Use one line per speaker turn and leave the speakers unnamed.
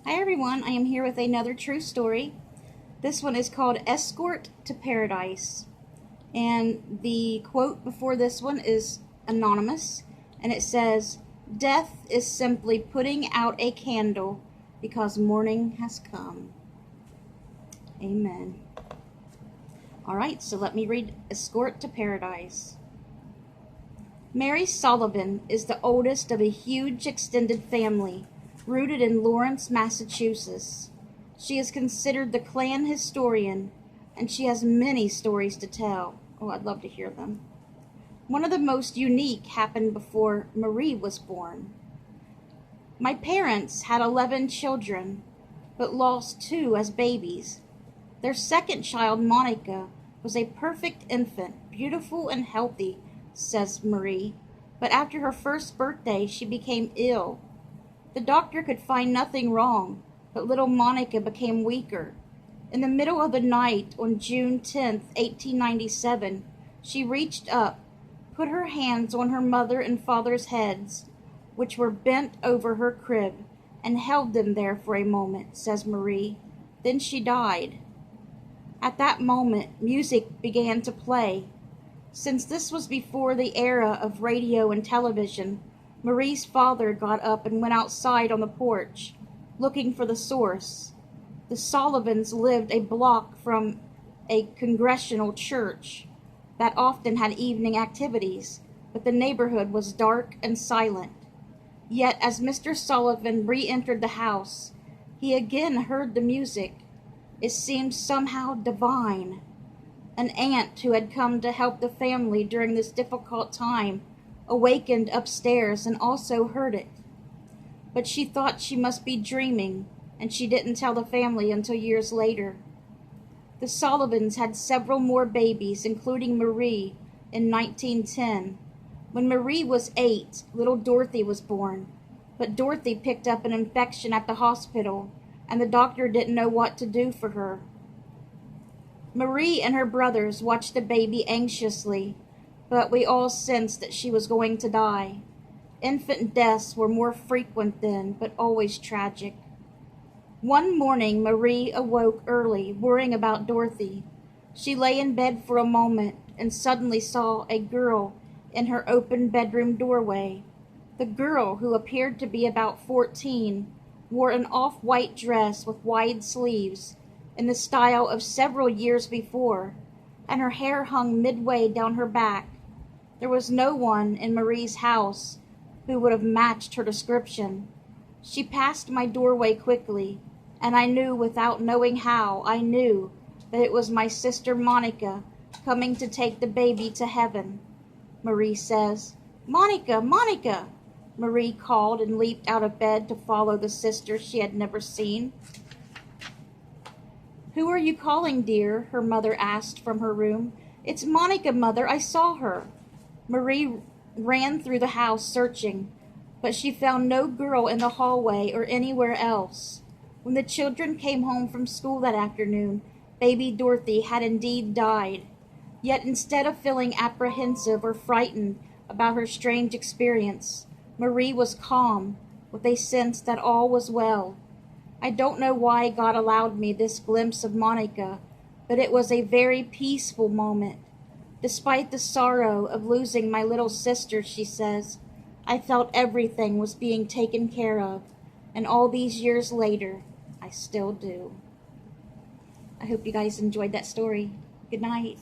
Hi everyone, I am here with another true story. This one is called Escort to Paradise. And the quote before this one is anonymous, and it says, "Death is simply putting out a candle because morning has come." Amen. Alright, so let me read Escort to Paradise. Mary Sullivan is the oldest of a huge extended family rooted in Lawrence, Massachusetts. She is considered the clan historian, and she has many stories to tell. Oh, I'd love to hear them. One of the most unique happened before Marie was born. My parents had 11 children, but lost 2 as babies. Their second child, Monica, was a perfect infant, beautiful and healthy, says Marie, but after her first birthday, she became ill. The doctor could find nothing wrong, but little Monica became weaker. In the middle of the night on June 10, 1897, she reached up, put her hands on her mother and father's heads, which were bent over her crib, and held them there for a moment, says Marie. Then she died. At that moment, music began to play. Since this was before the era of radio and television, Marie's father got up and went outside on the porch, looking for the source. The Sullivans lived a block from a congregational church that often had evening activities, but the neighborhood was dark and silent. Yet as Mr. Sullivan re-entered the house, he again heard the music. It seemed somehow divine. An aunt who had come to help the family during this difficult time awakened upstairs and also heard it. But she thought she must be dreaming, and she didn't tell the family until years later. The Sullivans had several more babies, including Marie, in 1910. When Marie was 8, little Dorothy was born, but Dorothy picked up an infection at the hospital, and the doctor didn't know what to do for her. Marie and her brothers watched the baby anxiously, but we all sensed that she was going to die. Infant deaths were more frequent then, but always tragic. One morning, Marie awoke early, worrying about Dorothy. She lay in bed for a moment and suddenly saw a girl in her open bedroom doorway. The girl, who appeared to be about 14, wore an off-white dress with wide sleeves in the style of several years before, and her hair hung midway down her back. There was no one in Marie's house who would have matched her description. She passed my doorway quickly, and I knew without knowing how, I knew that it was my sister Monica coming to take the baby to heaven. Marie says, "Monica, Monica!" Marie called and leaped out of bed to follow the sister she had never seen. "Who are you calling, dear?" her mother asked from her room. "It's Monica, Mother. I saw her." Marie ran through the house searching, but she found no girl in the hallway or anywhere else. When the children came home from school that afternoon, baby Dorothy had indeed died. Yet instead of feeling apprehensive or frightened about her strange experience, Marie was calm, with a sense that all was well. I don't know why God allowed me this glimpse of Monica, but it was a very peaceful moment. Despite the sorrow of losing my little sister, she says, I felt everything was being taken care of, and all these years later, I still do. I hope you guys enjoyed that story. Good night.